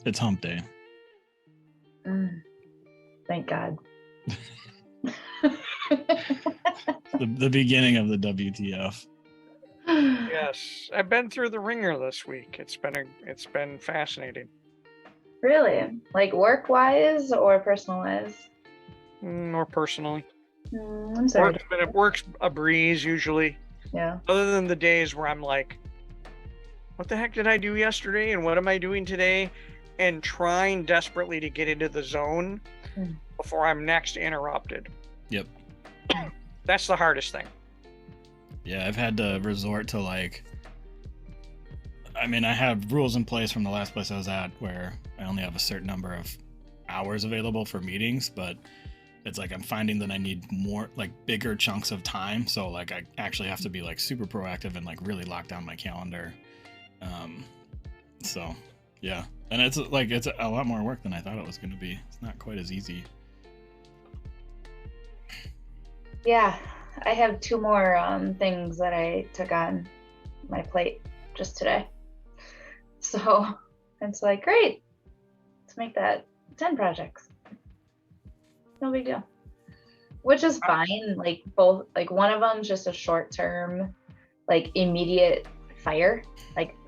It's hump day. Thank God. The beginning of the WTF. Yes, I've been through the ringer this week. It's been fascinating. Really? Like work-wise or personal-wise? Or personally. I'm sorry. Work's a breeze usually. Yeah. Other than the days where I'm like, what the heck did I do yesterday and what am I doing today? And trying desperately to get into the zone before I'm next interrupted. Yep. That's the hardest thing. Yeah, I've had to resort to I have rules in place from the last place I was at where I only have a certain number of hours available for meetings, but it's like I'm finding that I need more bigger chunks of time. So I actually have to be super proactive and really lock down my calendar. So yeah, and it's it's a lot more work than I thought it was going to be. It's not quite as easy. Yeah, I have 2 more things that I took on my plate just today. So it's great. Let's make that 10 projects. No big deal. Which is fine. Both, one of them's just a short term, immediate fire.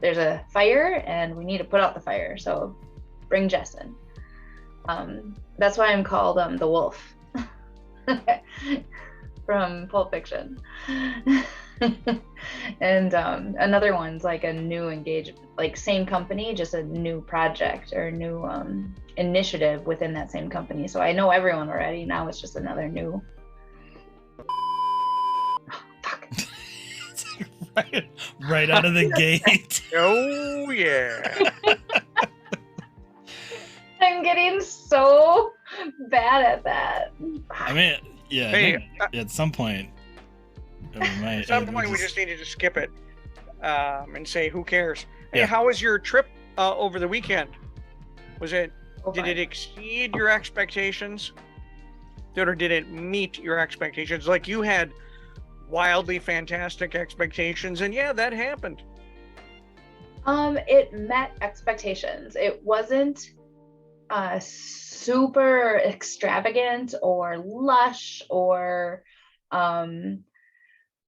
There's a fire and we need to put out the fire. So bring Jess in. That's why I'm called the wolf from Pulp Fiction. And another one's a new engagement, same company, just a new project or a new initiative within that same company. So I know everyone already. Now it's just another new. Fuck. right out of the gate. Oh yeah. I'm getting so bad at that. I mean, yeah. Hey, at some point. At some point, we just needed to skip it and say, "Who cares?" Hey, how was your trip over the weekend? Did it exceed your expectations? Or did it meet your expectations? You had wildly fantastic expectations, and yeah, that happened. It met expectations. It wasn't super extravagant or lush or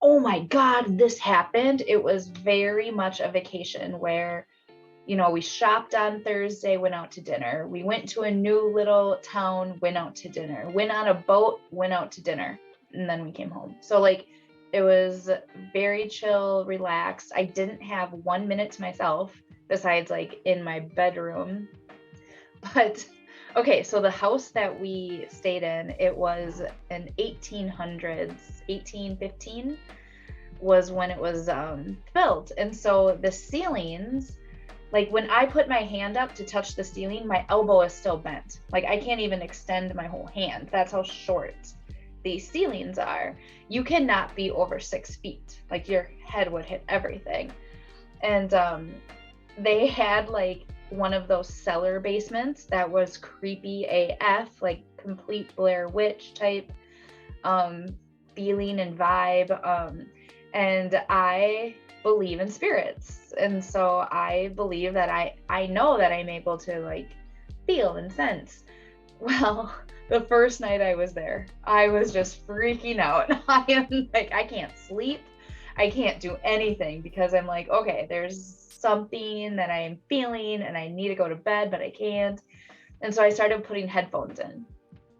oh my God, this happened. It was very much a vacation where, we shopped on Thursday, went out to dinner. We went to a new little town, went out to dinner, went on a boat, went out to dinner, and then we came home. So it was very chill, relaxed. I didn't have 1 minute to myself besides in my bedroom. But okay, so the house that we stayed in, it was an 1815 was when it was built. And so the ceilings, when I put my hand up to touch the ceiling, my elbow is still bent. I can't even extend my whole hand. That's how short these ceilings are. You cannot be over 6 feet. Your head would hit everything. And they had one of those cellar basements that was creepy AF, complete Blair Witch type feeling and vibe. And I believe in spirits. And so I believe that I know that I'm able to feel and sense. Well, the first night I was there, I was just freaking out. I am I can't sleep. I can't do anything because I'm okay, there's something that I am feeling and I need to go to bed, but I can't. And so I started putting headphones in.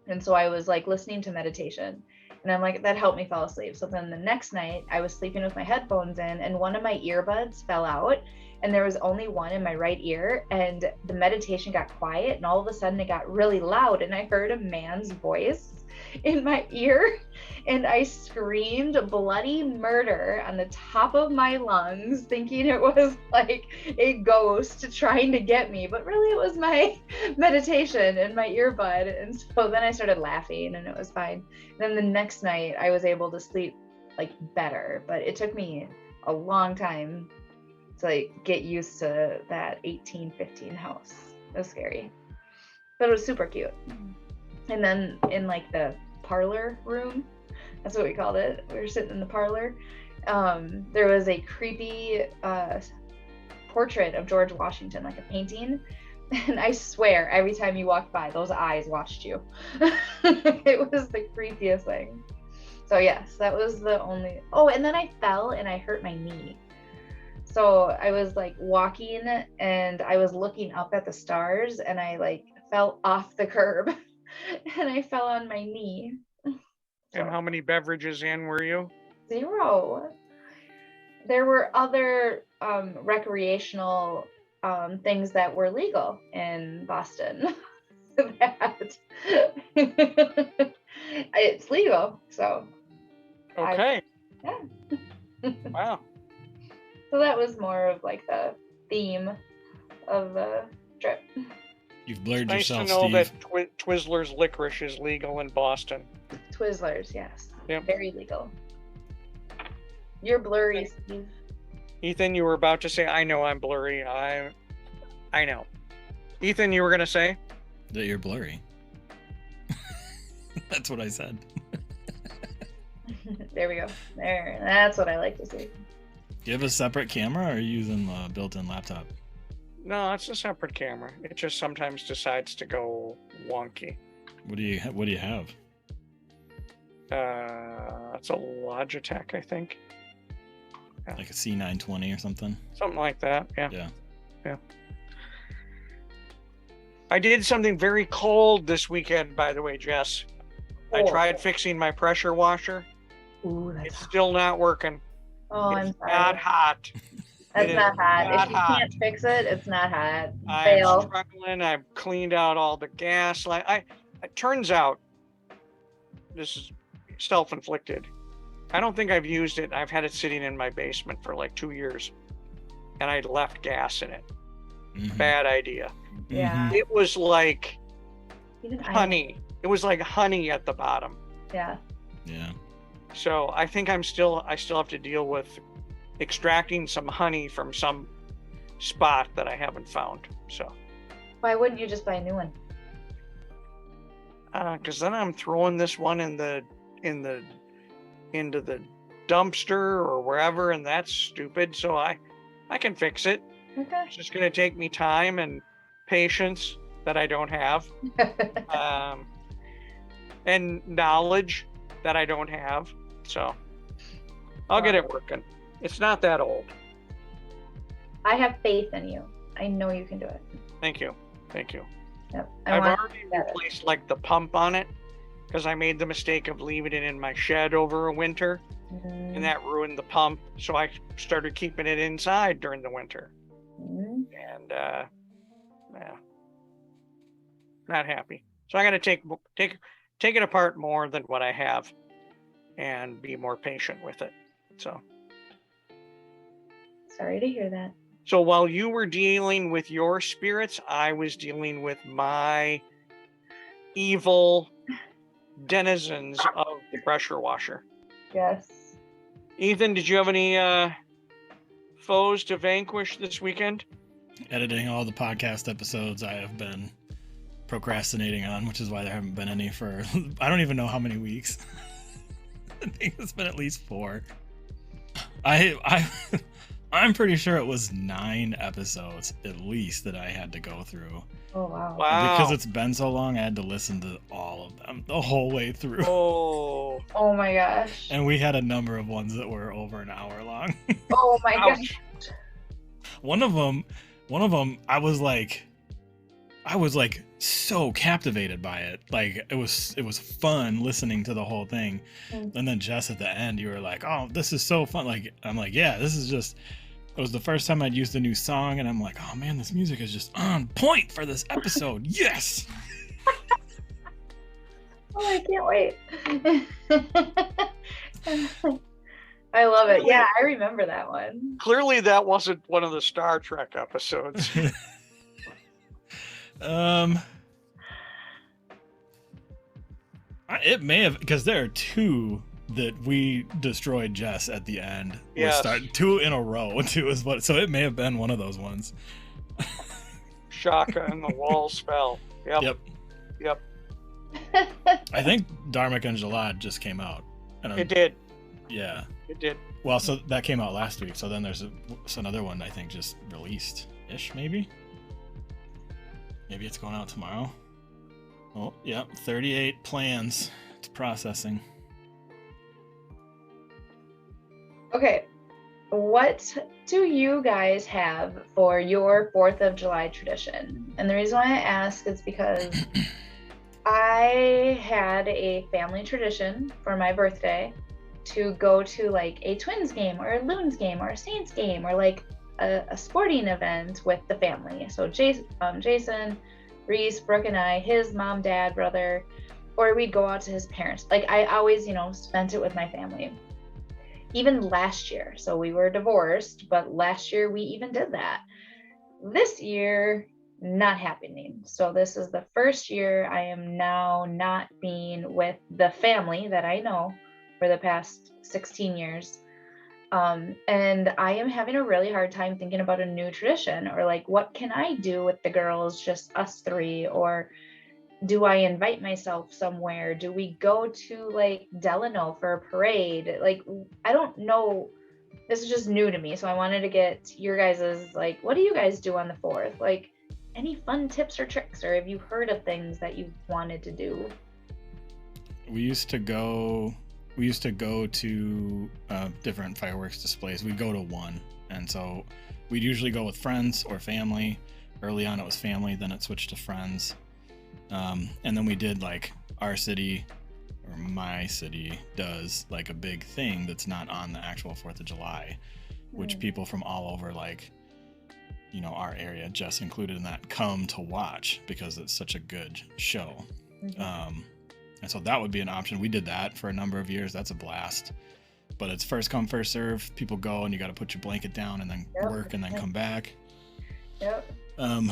And so I was listening to meditation. And I'm that helped me fall asleep. So then the next night I was sleeping with my headphones in and one of my earbuds fell out and there was only one in my right ear and the meditation got quiet and all of a sudden it got really loud and I heard a man's voice in my ear and I screamed bloody murder on the top of my lungs thinking it was a ghost trying to get me, but really it was my meditation in my earbud. And so then I started laughing and it was fine. And then the next night I was able to sleep better, but it took me a long time to get used to that 1815 house. It was scary, but it was super cute. And then in the parlor room, that's what we called it. We were sitting in the parlor. There was a creepy portrait of George Washington, a painting. And I swear, every time you walked by, those eyes watched you. It was the creepiest thing. So yes, that was the only. Oh, and then I fell and I hurt my knee. So I was like walking and I was looking up at the stars and I like fell off the curb and I fell on my knee. And how many beverages in were you? 0. There were other recreational things that were legal in Boston. That it's legal, so okay. Yeah. Wow. So that was more of like the theme of the trip. You've blurred nice yourself, to know Steve. that Twizzlers licorice is legal in Boston. Twizzlers, yes. Yep. Very legal. You're blurry, Steve. Ethan, you were about to say, I know I'm blurry. I know. Ethan, you were going to say? That you're blurry. That's what I said. There we go. There. That's what I like to see. Do you have a separate camera, or are you using the built-in laptop? No, it's a separate camera. It just sometimes decides to go wonky. What do you have? It's a Logitech, I think. Yeah. Like a C920 or something? Something like that, Yeah. I did something very cold this weekend, by the way, Jess. I tried fixing my pressure washer. Ooh, It's still not working. Oh, it's I'm sorry. not hot. That's not hot. Not If you hot. can't fix it, it's not hot. I'm Fail. struggling. I've cleaned out all the gas. It turns out, this is self-inflicted. I don't think I've used it. I've had it sitting in my basement for like 2 years, and I left gas in it. Mm-hmm. Bad idea. Yeah. It was like Even honey. It was like honey at the bottom. Yeah. Yeah. So I think I still have to deal with extracting some honey from some spot that I haven't found. So Why wouldn't you just buy a new one? because then I'm throwing this one into the dumpster or wherever, and that's stupid. So I can fix it. Okay. It's just going to take me time and patience that I don't have, and knowledge that I don't have. So I'll get it working. It's not that old. I have faith in you. I know you can do it. Thank you. Yep. I've already replaced like the pump on it because I made the mistake of leaving it in my shed over a winter, and that ruined the pump. So I started keeping it inside during the winter, and yeah, not happy. So I got to take it apart more than what I have, and be more patient with it. So Sorry to hear that. So while you were dealing with your spirits, I was dealing with my evil denizens of the pressure washer. Yes. Ethan, did you have any foes to vanquish this weekend? Editing all the podcast episodes I have been procrastinating on, which is why there haven't been any for I don't even know how many weeks. I think it's been at least 4. I'm pretty sure it was 9 episodes at least that I had to go through. Oh wow. Wow. Because it's been so long, I had to listen to all of them the whole way through. Oh. Oh my gosh. And we had a number of ones that were over an hour long. Oh my Ouch. gosh. One of them, I was like so captivated by it. Like it was fun listening to the whole thing. And then Jess at the end, you were like, "Oh, this is so fun!" Like I'm like, "Yeah, this is just." It was the first time I'd used a new song, and I'm like, "Oh man, this music is just on point for this episode." Yes. Oh, I can't wait. I love it. Yeah, I remember that one. Clearly, that wasn't one of the Star Trek episodes. It may have, because there are 2 that we destroyed Jess at the end. Yes. 2 in a row too is what. So it may have been one of those ones. Shaka and the walls fell. Yep. I think Dharmic and Jalad just came out. And It did. Yeah. It did. Well, so that came out last week. So then there's another one I think just released-ish maybe. Maybe it's going out tomorrow. Oh, yep, 38 plans. It's processing. Okay, what do you guys have for your 4th of July tradition? And the reason why I ask is because I had a family tradition for my birthday to go to like a Twins game or a Loons game or a Saints game or like a sporting event with the family. So Jason, Reese, Brooke, and I, his mom, dad, brother, or we'd go out to his parents. Like I always, spent it with my family. Even last year. So we were divorced, but last year we even did that. This year, not happening. So this is the first year I am now not being with the family that I know for the past 16 years. And I am having a really hard time thinking about a new tradition or like, what can I do with the girls, just us three? Or do I invite myself somewhere? Do we go to like Delano for a parade? Like, I don't know. This is just new to me. So I wanted to get your guys's, like, what do you guys do on the 4th? Like, any fun tips or tricks, or have you heard of things that you wanted to do? We used to go to different fireworks displays. We'd go to one, and so we'd usually go with friends or family. Early on it was family, then it switched to friends, and then we did like our city or my city does like a big thing that's not on the actual 4th of July, which people from all over, like, our area, Jess included in that, come to watch because it's such a good show. And so that would be an option. We did that for a number of years. That's a blast. But it's first come, first serve. People go and you got to put your blanket down and then work and then come back. Yep. And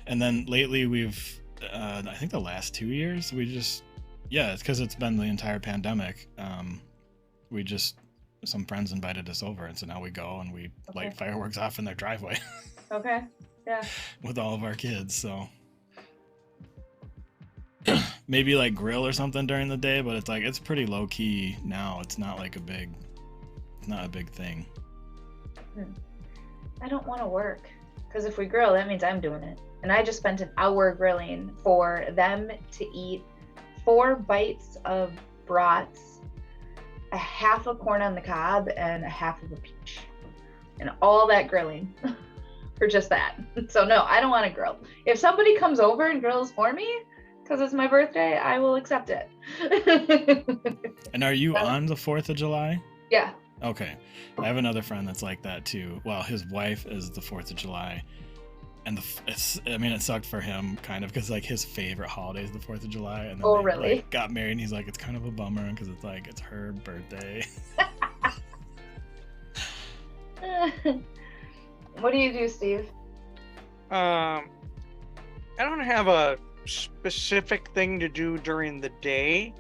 then lately we've, I think the last 2 years, it's because it's been the entire pandemic. Some friends invited us over, and so now we go and we light fireworks off in their driveway. Okay. Yeah. With all of our kids, so maybe like grill or something during the day, but it's pretty low key now. It's not a big thing. I don't want to work, because if we grill, that means I'm doing it. And I just spent an hour grilling for them to eat 4 bites of brats, a half a corn on the cob, and a half of a peach, and all that grilling for just that. So no, I don't want to grill. If somebody comes over and grills for me because it's my birthday, I will accept it. And are you on the 4th of July? Yeah. Okay. I have another friend that's like that too. Well, his wife is the 4th of July. And it sucked for him kind of, because like his favorite holiday is the 4th of July, and then really? Like, got married, and he's like, it's kind of a bummer because it's like it's her birthday. What do you do, Steve? I don't have a specific thing to do during the day,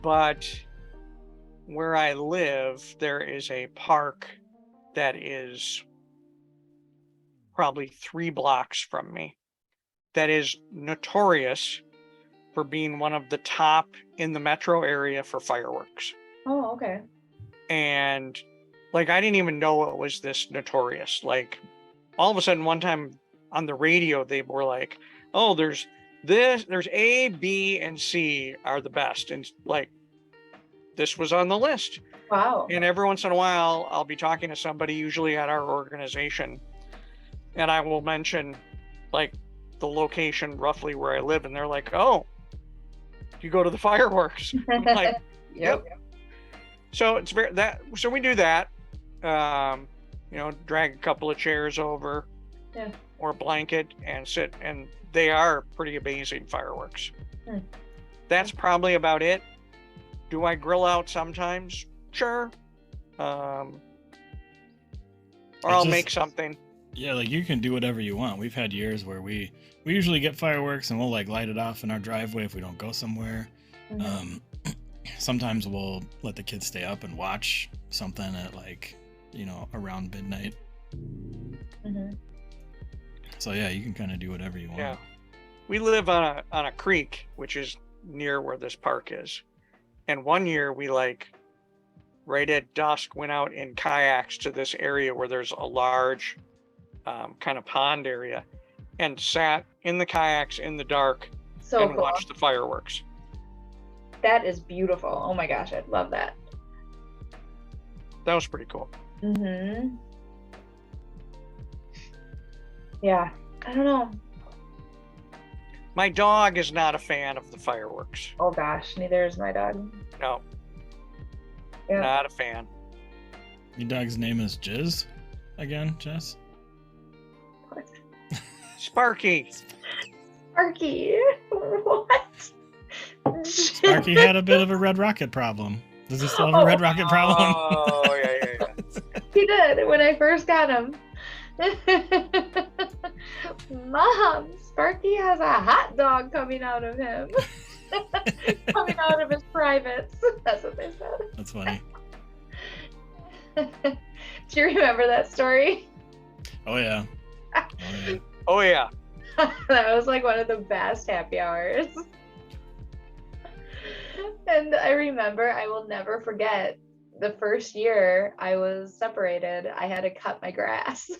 but where I live, there is a park that is probably 3 blocks from me that is notorious for being one of the top in the metro area for fireworks. Oh, okay. And like, I didn't even know it was this notorious. Like, all of a sudden one time on the radio, they were like, oh, there's A, B, and C are the best. And like, this was on the list. Wow. And every once in a while, I'll be talking to somebody, usually at our organization, and I will mention like the location roughly where I live, and they're like, oh, you go to the fireworks. I'm like, yep. So it's so we do that. Drag a couple of chairs over, or a blanket, and sit, and they are pretty amazing fireworks. That's probably about it. Do I grill out sometimes? Sure. Or I'll make something. Yeah, like you can do whatever you want. We've had years where we usually get fireworks and we'll like light it off in our driveway if we don't go somewhere. Sometimes we'll let the kids stay up and watch something at like, around midnight. So yeah, you can kind of do whatever you want. Yeah. We live on a creek, which is near where this park is. And one year we right at dusk went out in kayaks to this area where there's a large kind of pond area, and sat in the kayaks in the dark So and cool. watched the fireworks. That is beautiful. Oh my gosh, I'd love that. That was pretty cool. Mm-hmm. Yeah, I don't know. My dog is not a fan of the fireworks. Oh gosh, neither is my dog. No. Yeah. Not a fan. Your dog's name is Jizz again, Jess? What? Sparky. Sparky. What? Sparky had a bit of a red rocket problem. Does he still have a red rocket problem? Oh, yeah. He did when I first got him. Mom, Sparky has a hot dog coming out of him. Coming out of his privates. That's what they said. That's funny. Do you remember that story? Oh, yeah. Oh, yeah. That was like one of the best happy hours. And I remember, I will never forget, the first year I was separated, I had to cut my grass.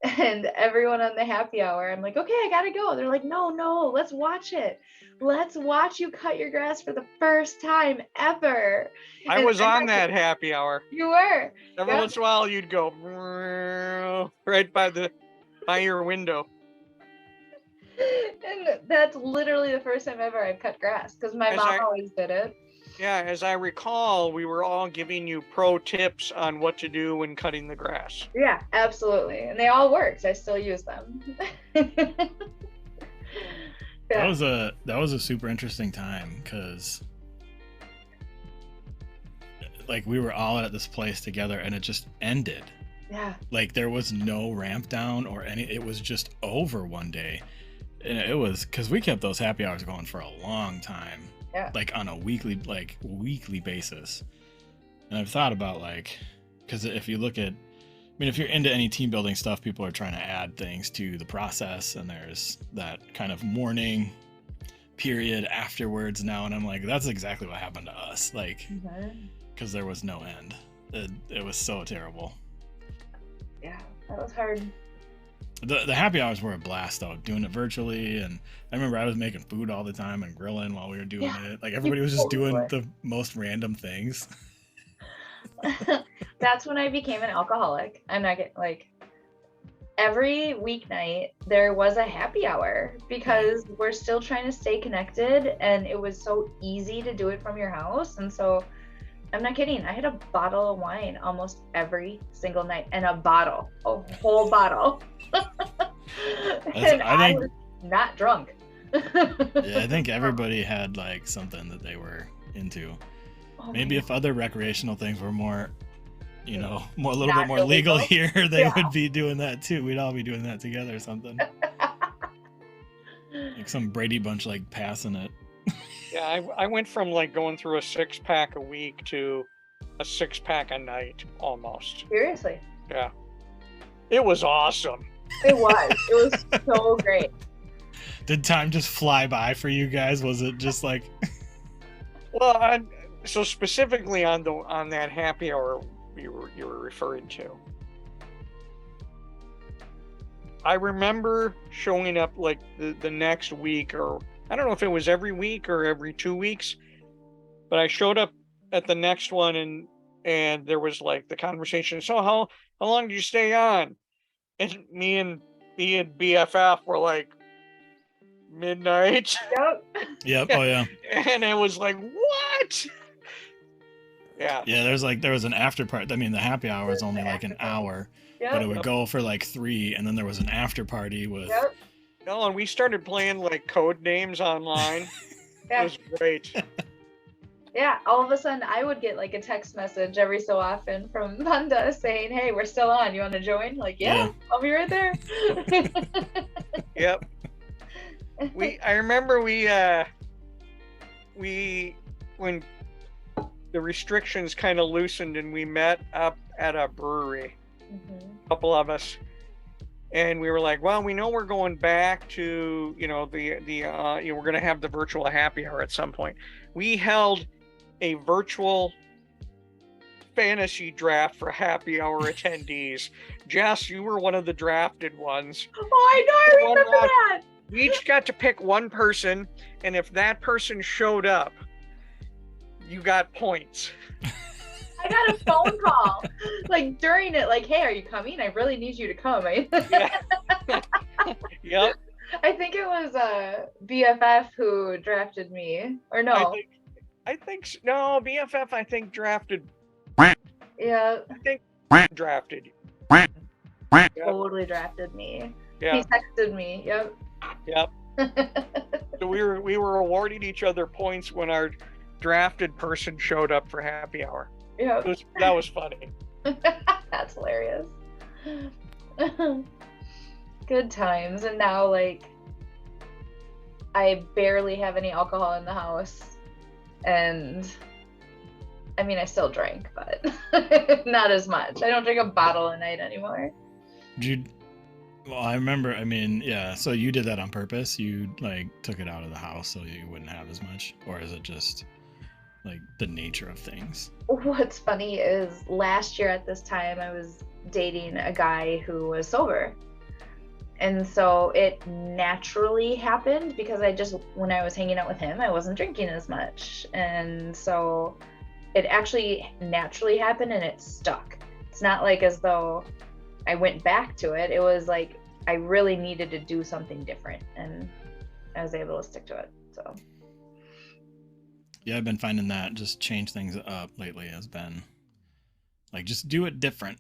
And everyone on the happy hour, I'm like, okay, I gotta go. They're like, no, let's watch it. Let's watch you cut your grass for the first time ever. I was on that happy hour. You were. Every once in a while, you'd go right by your window. And that's literally the first time ever I've cut grass, because my mom always did it. Yeah, as I recall, we were all giving you pro tips on what to do when cutting the grass. Yeah, absolutely. And they all worked. I still use them. That was a super interesting time, because like we were all at this place together and it just ended. Yeah. Like there was no ramp down or it was just over one day. And it was because we kept those happy hours going for a long time. Yeah. Like on a weekly basis. And I've thought about because if you look at, if you're into any team building stuff, people are trying to add things to the process, and there's that kind of morning period afterwards now. And I'm like, that's exactly what happened to us. Because there was no end. It was so terrible. Yeah, that was hard. The happy hours were a blast though, doing it virtually, and I remember I was making food all the time and grilling while we were doing it. Like everybody was just doing the most random things. That's when I became an alcoholic. I'm not getting every weeknight there was a happy hour, because we're still trying to stay connected, and it was so easy to do it from your house. And so I'm not kidding, I had a bottle of wine almost every single night, and a whole bottle. And I was not drunk. Yeah, I think everybody had something that they were into. Maybe if other recreational things were more, a little bit more legal here, they would be doing that too. We'd all be doing that together or something. Like some Brady Bunch passing it. Yeah, I went from going through a 6-pack a week to a 6-pack a night almost. Seriously. Yeah. It was awesome. It was so great. Did time just fly by for you guys? Was it just Well, so specifically on that happy hour you were referring to, I remember showing up the next week, or I don't know if it was every week or every 2 weeks, but I showed up at the next one, and there was the conversation. So how long did you stay on? And me and BFF were midnight. Yep. Oh yeah. And it was what? Yeah. Yeah, there was an after part. I mean, the happy hour was only an hour, but it would go for 3, and then there was an after party with. Yep. No, and we started playing code names online. It was great. Yeah, all of a sudden I would get a text message every so often from Manda saying, "Hey, we're still on. You want to join?" Yeah, I'll be right there. Yep. I remember when the restrictions kind of loosened, and we met up at a brewery, a couple of us, and we were well, we know we're going back to we're going to have the virtual happy hour at some point. We held a virtual fantasy draft for happy hour attendees. Jess, you were one of the drafted ones. Oh, I know, I remember that. We each got to pick one person, and if that person showed up, you got points. I got a phone call, like during it, like, "Hey, are you coming? I really need you to come." Yep. I think it was BFF who drafted me, or no? I think no, BFF. I think drafted. Yeah. I think drafted. Totally drafted me. Yeah. He texted me. Yep. Yep. So we were awarding each other points when our drafted person showed up for happy hour. Yep. That was funny. That's hilarious. Good times. And now, like, I barely have any alcohol in the house. And I mean, I still drink, but not as much. I don't drink a bottle a night anymore. Well, I remember, I mean, yeah, so you did that on purpose? You, like, took it out of the house so you wouldn't have as much? Or is it just, like, the nature of things? What's funny is last year at this time, I was dating a guy who was sober. And so it naturally happened because when I was hanging out with him, I wasn't drinking as much. And so it actually naturally happened and it stuck. It's not like as though I went back to it. It was like I really needed to do something different, and I was able to stick to it. So yeah, I've been finding that just change things up lately has been like, just do it different.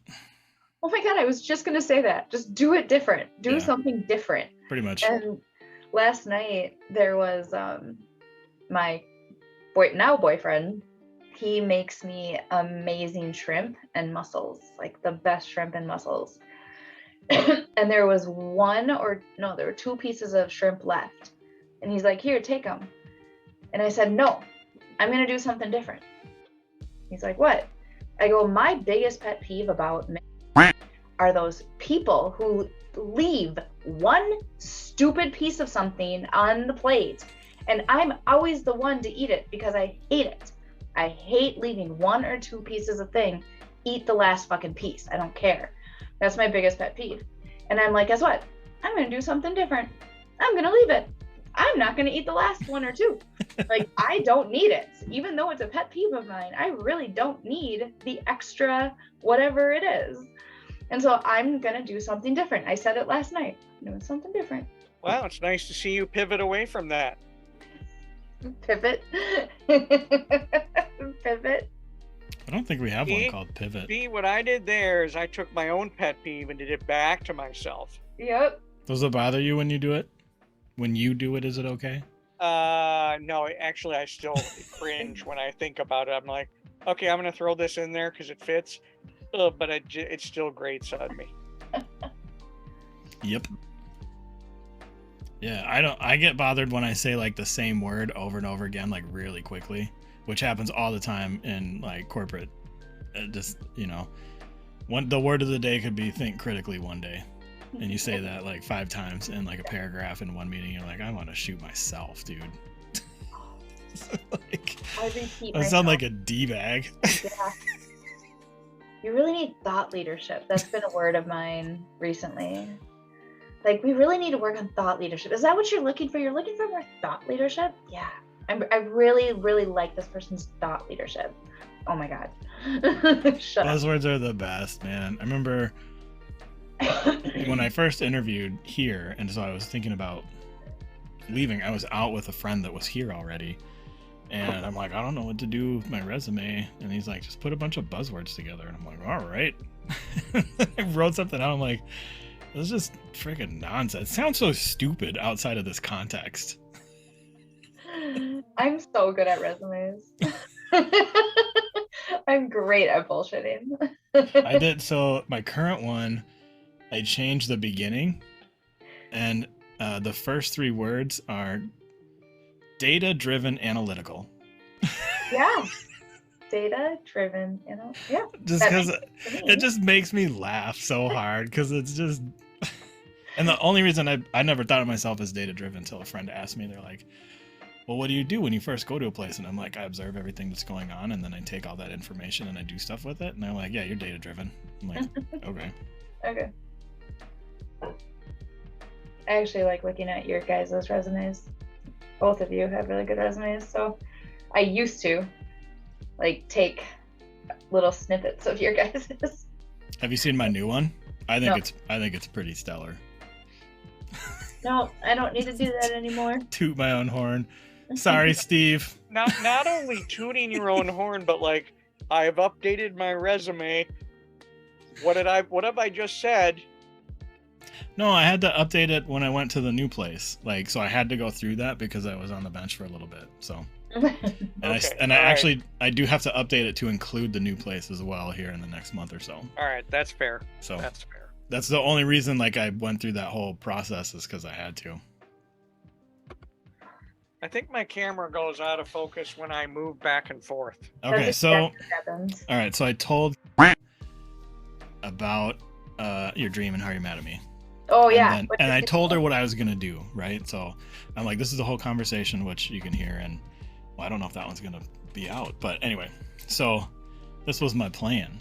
Oh my God, I was just going to say that. Just do it different. Do something different. Pretty much. And last night there was my boyfriend. He makes me amazing shrimp and mussels, like the best shrimp and mussels. And there was there were 2 pieces of shrimp left. And he's like, "Here, take them." And I said, "No, I'm going to do something different." He's like, "What?" I go, "My biggest pet peeve about me are those people who leave one stupid piece of something on the plate, and I'm always the one to eat it because I hate it. I hate leaving 1 or 2 pieces of thing. Eat the last fucking piece. I don't care." That's my biggest pet peeve. And I'm like, guess what? I'm going to do something different. I'm going to leave it. I'm not going to eat the last 1 or 2. Like, I don't need it. Even though it's a pet peeve of mine, I really don't need the extra whatever it is. And so I'm going to do something different. I said it last night. I'm doing something different. Wow, it's nice to see you pivot away from that. Pivot. Pivot. I don't think we have one called pivot. See, what I did there is I took my own pet peeve and did it back to myself. Yep. Does it bother you when you do it? When you do it, is it okay? No, actually, I still cringe when I think about it. I'm like, okay, I'm going to throw this in there because it fits. But it still grates on me. Yep. Yeah, I get bothered when I say like the same word over and over again, like really quickly, which happens all the time in like corporate. Just, the word of the day could be think critically one day. And you say that like 5 times in like a paragraph in one meeting. You're like, I want to shoot myself, dude. Like, I repeat I sound like a D-bag. Yeah. You really need thought leadership. That's been a word of mine recently. Like, we really need to work on thought leadership. Is that what you're looking for? You're looking for more thought leadership? Yeah. I really, really like this person's thought leadership. Oh my God. Shut up. Buzzwords are the best, man. I remember when I first interviewed here, and so I was thinking about leaving. I was out with a friend that was here already. And I'm like, I don't know what to do with my resume. And he's like, just put a bunch of buzzwords together. And I'm like, all right. I wrote something out. I'm like, this is just freaking nonsense. It sounds so stupid outside of this context. I'm so good at resumes. I'm great at bullshitting. I did. So my current one, I changed the beginning. And the first 3 words are data-driven analytical. Yeah. Data-driven, yeah. Just because it just makes me laugh so hard because it's just... And the only reason I never thought of myself as data-driven until a friend asked me, they're like, well, what do you do when you first go to a place? And I'm like, I observe everything that's going on, and then I take all that information and I do stuff with it. And they're like, yeah, you're data driven. I'm like, okay. Okay. I actually like looking at your guys' resumes. Both of you have really good resumes. So I used to like take little snippets of your guys'. Have you seen my new one? I think it's pretty stellar. No, I don't need to do that anymore. Toot my own horn. Sorry, Steve. Not only tooting your own horn, but like, I've updated my resume. What have I just said? No, I had to update it when I went to the new place. Like, so I had to go through that because I was on the bench for a little bit. So, I do have to update it to include the new place as well here in the next month or so. All right, that's fair. So that's fair. That's the only reason like I went through that whole process is because I had to. I think my camera goes out of focus when I move back and forth. Okay, so all right, so I told about your dream and how you're mad at me. Oh yeah. And I told her what I was gonna do, right? So I'm like, this is the whole conversation, which you can hear, and well, I don't know if that one's gonna be out, but anyway, so this was my plan.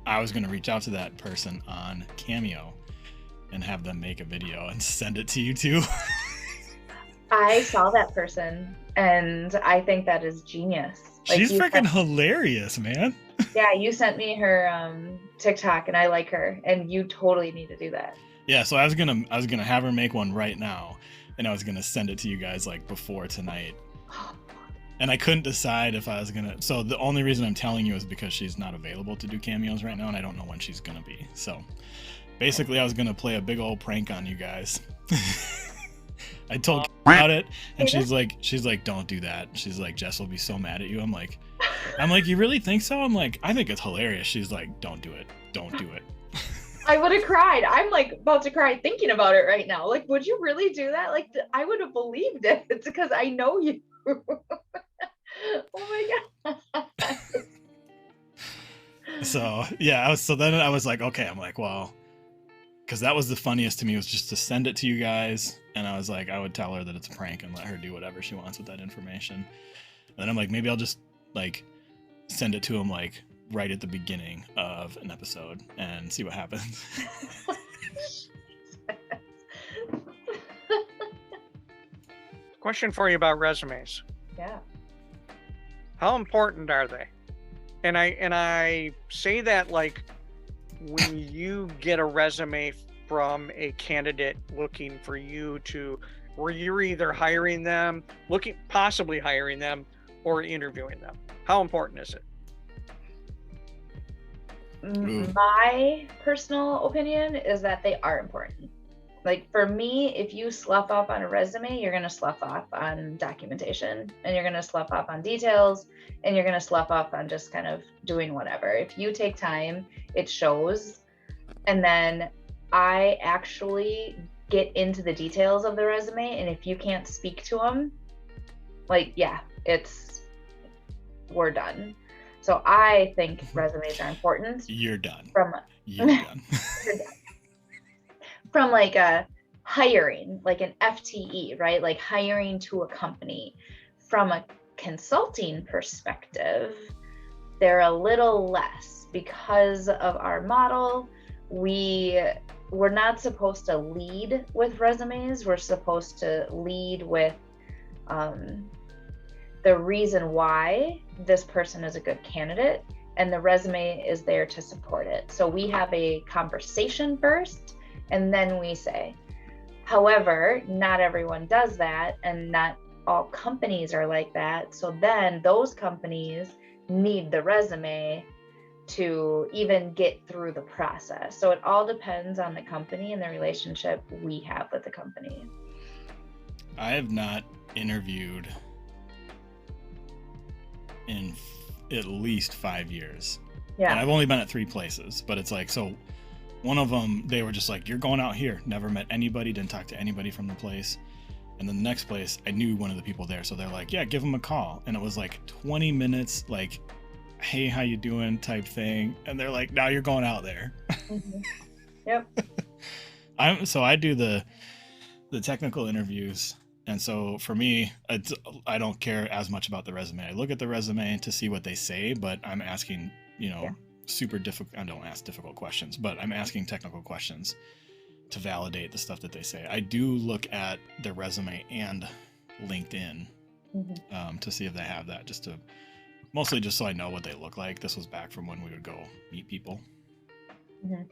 I was gonna reach out to that person on Cameo and have them make a video and send it to you too. I saw that person, and I think that is genius. Like, she's freaking hilarious, man. Yeah, you sent me her TikTok, and I like her, and you totally need to do that. Yeah, so I was gonna have her make one right now, and I was gonna send it to you guys like before tonight. And I couldn't decide if I was gonna. So the only reason I'm telling you is because she's not available to do cameos right now, and I don't know when she's gonna be. So basically, I was gonna play a big old prank on you guys. I told about it, and she's like, don't do that. She's like, Jess will be so mad at you. I'm like, you really think so? I'm like, I think it's hilarious. She's like, don't do it. Don't do it. I would have cried. I'm like about to cry thinking about it right now. Like, would you really do that? Like, I would have believed it. It's because I know you. Oh my God. So yeah, so then I was like, okay, I'm like, well, because that was the funniest to me, was just to send it to you guys. And I was like, I would tell her that it's a prank and let her do whatever she wants with that information. And then I'm like, maybe I'll just like send it to him like right at the beginning of an episode and see what happens. Question for you about resumes. Yeah. How important are they? And I say that like, when you get a resume from a candidate looking for you to, where you're either hiring them, possibly hiring them, or interviewing them, how important is it? My personal opinion is that they are important. Like, for me, if you slough off on a resume, you're going to slough off on documentation, and you're going to slough off on details, and you're going to slough off on just kind of doing whatever. If you take time, it shows. And then I actually get into the details of the resume, and if you can't speak to them, like, yeah, we're done. So I think resumes are important. You're done. You're done. From like a hiring, like an FTE, right? Like hiring to a company. From a consulting perspective, they're a little less because of our model. We're not supposed to lead with resumes. We're supposed to lead with the reason why this person is a good candidate, and the resume is there to support it. So we have a conversation first, and then we say. However, not everyone does that, and not all companies are like that. So then those companies need the resume to even get through the process. So it all depends on the company and the relationship we have with the company. I have not interviewed in at least 5 years. Yeah. And I've only been at 3 places, but it's like, so one of them, they were just like, you're going out here. Never met anybody, didn't talk to anybody from the place. And then the next place, I knew one of the people there. So they're like, yeah, give them a call. And it was like 20 minutes, like, hey, how you doing type thing. And they're like, now you're going out there. Mm-hmm. Yep. So I do the technical interviews, And so for me, I don't care as much about the resume. I look at the resume to see what they say, but I'm asking, super difficult. I don't ask difficult questions, but I'm asking technical questions to validate the stuff that they say. I do look at their resume and LinkedIn to see if they have that, mostly just so I know what they look like. This was back from when we would go meet people. Mm-hmm.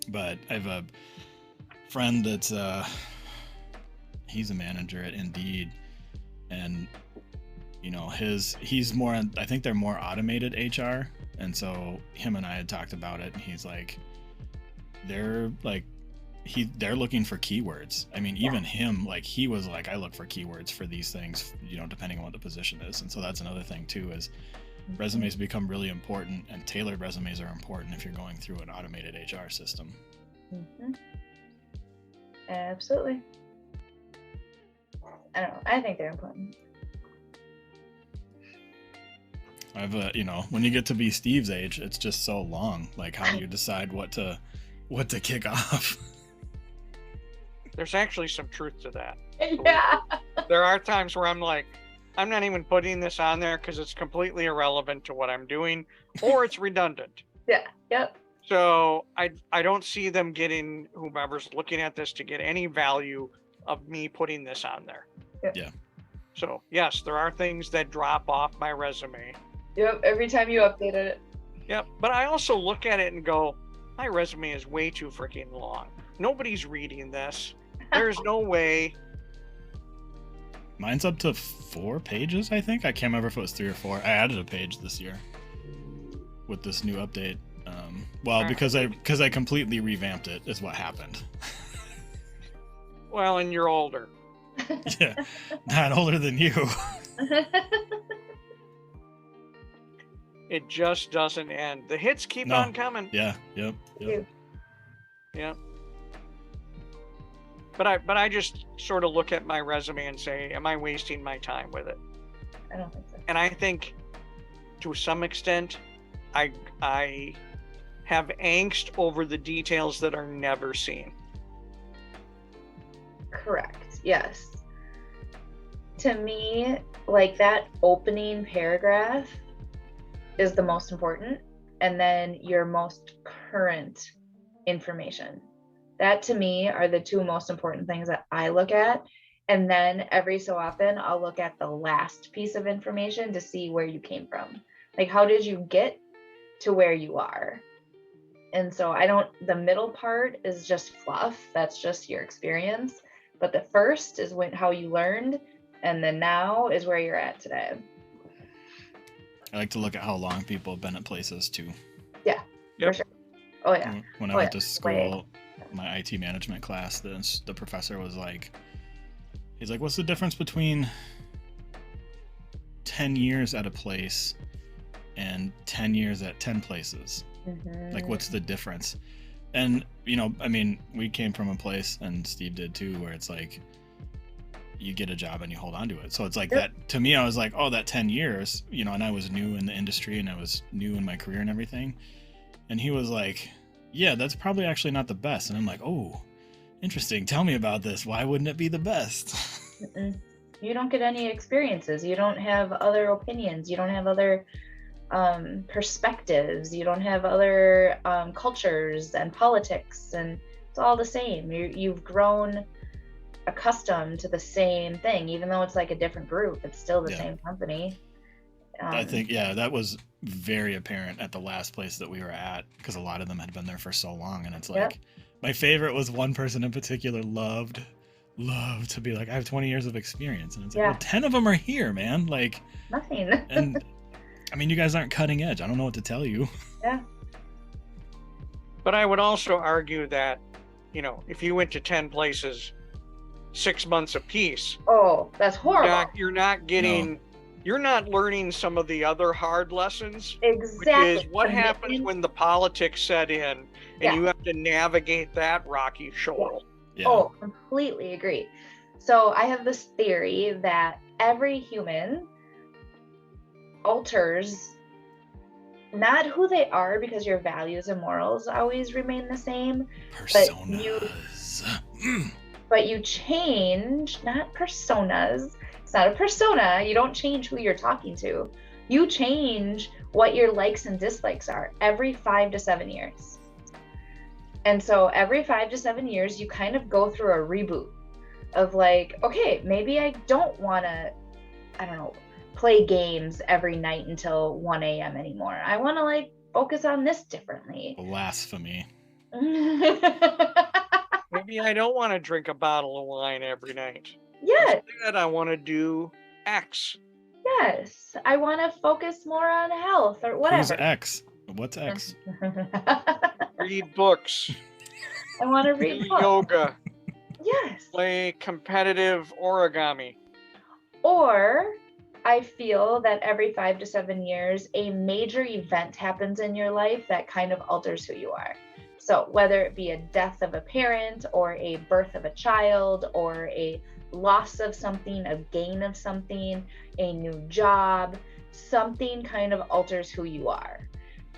But I have a friend that's he's a manager at Indeed, and he's more, I think they're more automated HR, and so him and I had talked about it, and he's like, they're looking for keywords. I mean, even him, like, he was like, I look for keywords for these things, depending on what the position is. And so that's another thing too, is resumes become really important, and tailored resumes are important if you're going through an automated HR system. Mm-hmm. Absolutely. I don't know. I think they're important. I've when you get to be Steve's age, it's just so long. Like, how do you decide what to kick off? There's actually some truth to that. Yeah. There are times where I'm like, I'm not even putting this on there because it's completely irrelevant to what I'm doing, or it's redundant. Yeah. Yep. So I don't see them getting, whomever's looking at this, to get any value of me putting this on there. Yeah. So yes, there are things that drop off my resume. Yep. Every time you update it. Yep. But I also look at it and go, my resume is way too freaking long. Nobody's reading this. There's no way. Mine's up to 4 pages, I think. I can't remember if it was 3 or 4. I added a page this year with this new update. Because I completely revamped it is what happened. Well, and you're older. Yeah, not older than you. It just doesn't end. The hits keep on coming. Yeah. Yep. Yeah. But I just sort of look at my resume and say, am I wasting my time with it? I don't think so. And I think to some extent, I have angst over the details that are never seen. Correct. Yes. To me, like, that opening paragraph is the most important, and then your most current information. That, to me, are the 2 most important things that I look at. And then every so often I'll look at the last piece of information to see where you came from. Like, how did you get to where you are? And so the middle part is just fluff. That's just your experience. But the first is how you learned, and then now is where you're at today. I like to look at how long people have been at places too. Yeah, yep. For sure. Oh yeah. When I went to school, my IT management class, the professor was like, he's like, what's the difference between 10 years at a place and 10 years at 10 places? Mm-hmm. Like, what's the difference? And, I mean, we came from a place, and Steve did too, where it's like, you get a job and you hold on to it. So it's like that, to me, I was like, oh, that 10 years, and I was new in the industry, and I was new in my career and everything. And he was like, yeah, that's probably actually not the best. And I'm like, oh, interesting. Tell me about this. Why wouldn't it be the best? You don't get any experiences. You don't have other opinions. You don't have other perspectives. You don't have other cultures and politics, and it's all the same. You've grown accustomed to the same thing, even though it's like a different group. It's still the same company. I think that was very apparent at the last place that we were at, because a lot of them had been there for so long, and it's like, my favorite was one person in particular loved to be like, I have 20 years of experience, and it's like, well, 10 of them are here, man. Like, nothing. And I mean, you guys aren't cutting edge. I don't know what to tell you. Yeah. But I would also argue that, if you went to 10 places, 6 months apiece. Oh, that's horrible. You're not getting, you're not learning some of the other hard lessons. Exactly. Which is what happens when the politics set in, and you have to navigate that rocky shoal. Yeah. Oh, completely agree. So I have this theory that every human alters not who they are, because your values and morals always remain the same. Personas. but you change, not personas. It's not a persona. You don't change who you're talking to. You change what your likes and dislikes are every 5 to 7 years. And so every 5 to 7 years, you kind of go through a reboot of like, okay, maybe I don't want to, I don't know, play games every night until 1 a.m. anymore. I want to like focus on this differently. Blasphemy. Maybe I don't want to drink a bottle of wine every night. Yes. Instead, I want to do X. Yes. I want to focus more on health or whatever. Who's X? What's X? Read books. I want to read books. Yoga. Yes. Play competitive origami. Or I feel that every 5 to 7 years, a major event happens in your life that kind of alters who you are. So whether it be a death of a parent or a birth of a child or a loss of something, a gain of something, a new job, something kind of alters who you are.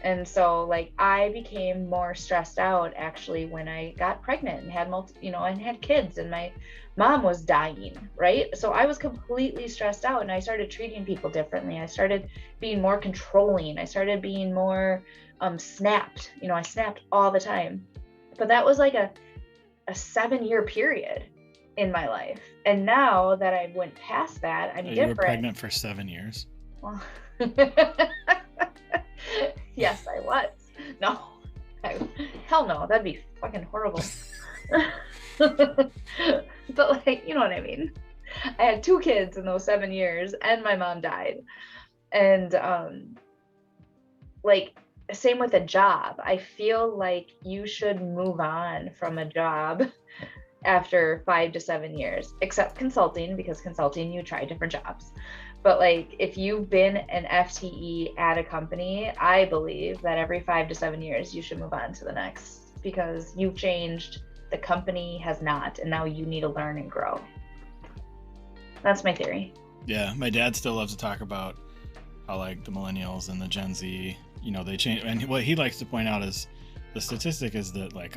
And so like I became more stressed out actually when I got pregnant and had and had kids, and my mom was dying, right? So I was completely stressed out, and I started treating people differently. I started being more controlling. I started being more snapped. I snapped all the time. But that was like a 7-year period in my life. And now that I went past that, I'm different. You were pregnant for 7 years? Well, yes, I was. No, hell no, that'd be fucking horrible. But like, you know what I mean? I had 2 kids in those 7 years, and my mom died. And like, same with a job. I feel like you should move on from a job after 5 to 7 years, except consulting, because consulting, you try different jobs. But like, if you've been an FTE at a company, I believe that every 5 to 7 years, you should move on to the next, because you've changed, the company has not, and now you need to learn and grow. That's my theory. Yeah, my dad still loves to talk about how like the millennials and the Gen Z, they change. And what he likes to point out is the statistic is that like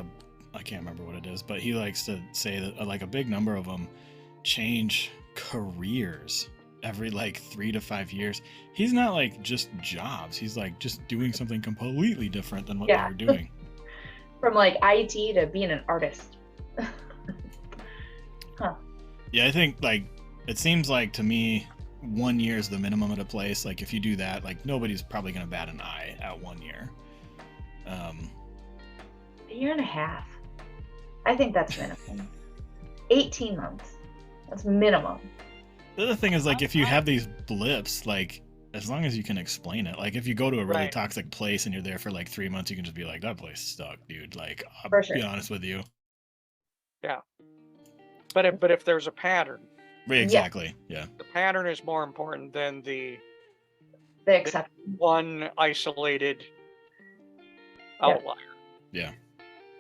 I can't remember what it is, but he likes to say that like a big number of them change careers every like 3 to 5 years. He's not like just jobs. He's like just doing something completely different than what they were doing. From like IT to being an artist. Huh. Yeah, I think like it seems like to me 1 year is the minimum at a place. Like if you do that, like nobody's probably gonna bat an eye at 1 year. A year and a half. I think that's minimum. 18 months. That's minimum. The other thing is like if you have these blips, like as long as you can explain it, like if you go to a really toxic place and you're there for like 3 months, you can just be like, that place sucked, dude. Like I'll be honest with you. Yeah. But if there's a pattern. Exactly. Yeah. The pattern is more important than the exception. One isolated outlier. Yeah.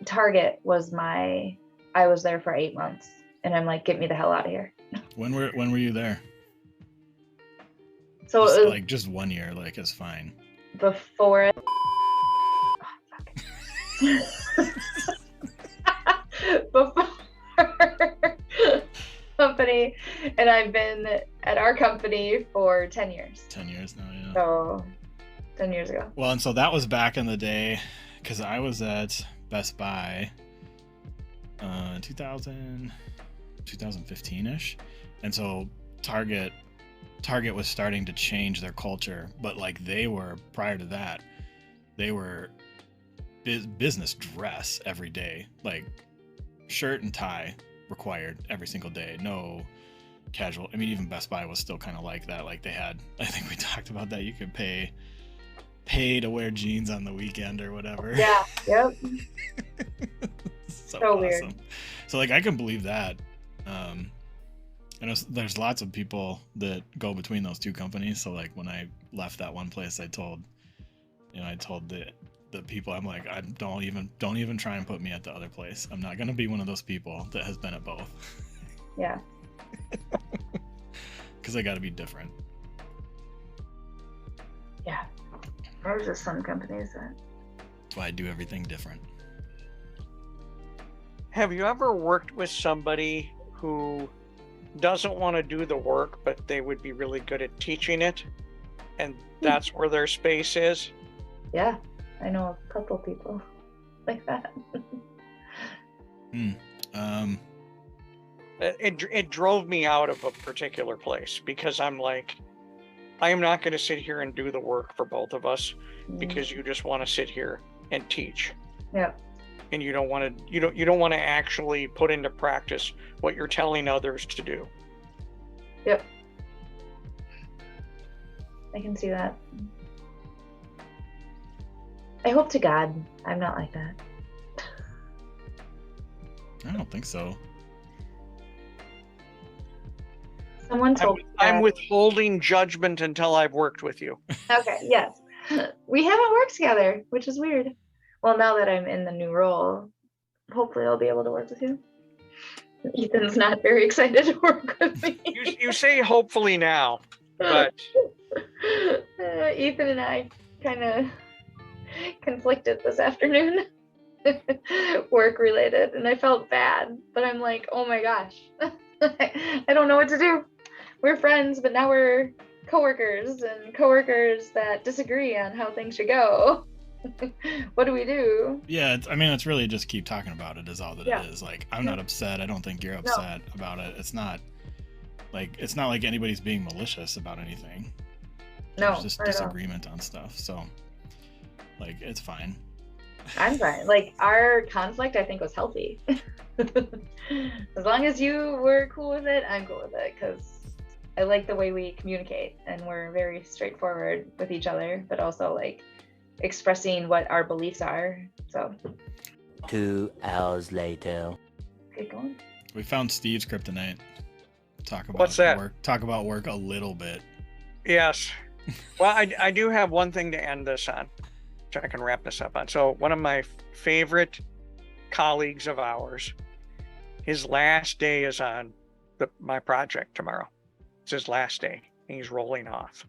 Target was I was there for 8 months, and I'm like, get me the hell out of here. When were you there? So just, it was like just 1 year, like it's fine. Before before company, and I've been at our company for 10 years. 10 years now, yeah. So 10 years ago. Well, and so that was back in the day, because I was at Best Buy 2015-ish, and so Target was starting to change their culture, but like they were, prior to that, they were business dress every day, like shirt and tie required every single day, no casual. I mean, even Best Buy was still kind of like that. Like they had, I think we talked about that, you could pay to wear jeans on the weekend or whatever. Yeah. Yep. so awesome. Weird. So like I can believe that. I know there's lots of people that go between those two companies. So like when I left that one place, I told the people, I'm like, don't even try and put me at the other place. I'm not gonna be one of those people that has been at both. Yeah. Because I got to be different. Yeah. There's just some companies that. That's why I do everything different. Have you ever worked with somebody who doesn't want to do the work, but they would be really good at teaching it, and that's where their space is? Yeah, I know a couple people like that. It drove me out of a particular place because I'm like, I am not going to sit here and do the work for both of us because you just want to sit here and teach. Yeah. And you don't want to actually put into practice what you're telling others to do. Yep. I can see that. I hope to God I'm not like that. I don't think so. Someone told me I'm withholding judgment until I've worked with you. Okay, yes. We haven't worked together, which is weird. Well, now that I'm in the new role, hopefully I'll be able to work with you. Ethan's not very excited to work with me. You say hopefully now, but Ethan and I kind of conflicted this afternoon, work related, and I felt bad, but I'm like, oh my gosh, I don't know what to do. We're friends, but now we're coworkers, and coworkers that disagree on how things should go. What do we do? Yeah, it's really just keep talking about it is all that it is. Like, I'm not upset. I don't think you're upset about it. It's not like anybody's being malicious about anything. There's just disagreement on stuff. So, like, it's fine. I'm fine. Like, our conflict, I think, was healthy. As long as you were cool with it, I'm cool with it, because I like the way we communicate, and we're very straightforward with each other, but also like expressing what our beliefs are. So 2 hours later. Keep going. We found Steve's kryptonite. Talk about what's that? Work. Talk about work a little bit. Yes. Well, I do have one thing to end this on, which I can wrap this up on. So one of my favorite colleagues of ours, his last day is on my project tomorrow. It's his last day, and he's rolling off.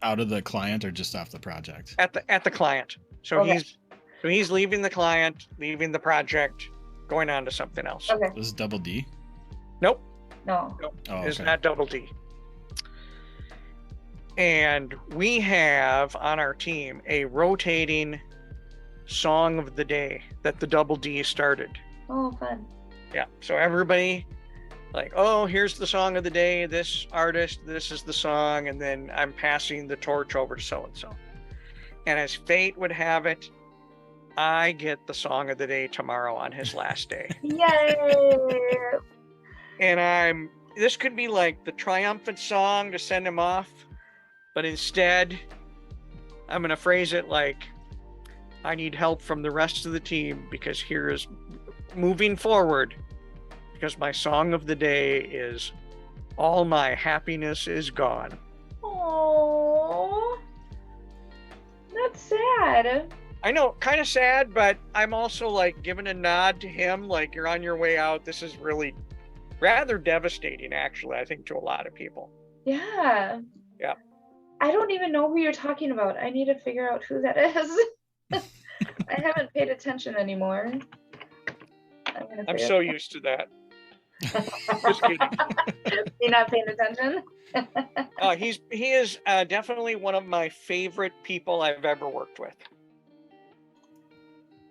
Out of the client or just off the project? At the client. So he's leaving the client, leaving the project, going on to something else. Okay. This is double D? Nope. No. Oh, It's okay. not double D. And we have on our team a rotating song of the day that the double D started. Oh, fun. Yeah. So everybody, like, oh, here's the song of the day, this artist, this is the song, and then I'm passing the torch over to so-and-so. And as fate would have it, I get the song of the day tomorrow on his last day. Yay! And this could be like the triumphant song to send him off, but instead, I'm going to phrase it like, I need help from the rest of the team, because here is moving forward, because my song of the day is all my happiness is gone. Oh, that's sad. I know, kind of sad, but I'm also like giving a nod to him, like, you're on your way out. This is really rather devastating, actually, I think, to a lot of people. Yeah. Yeah. I don't even know who you're talking about. I need to figure out who that is. I haven't paid attention anymore. I'm so used to that. Just kidding. You're not paying attention? He is definitely one of my favorite people I've ever worked with.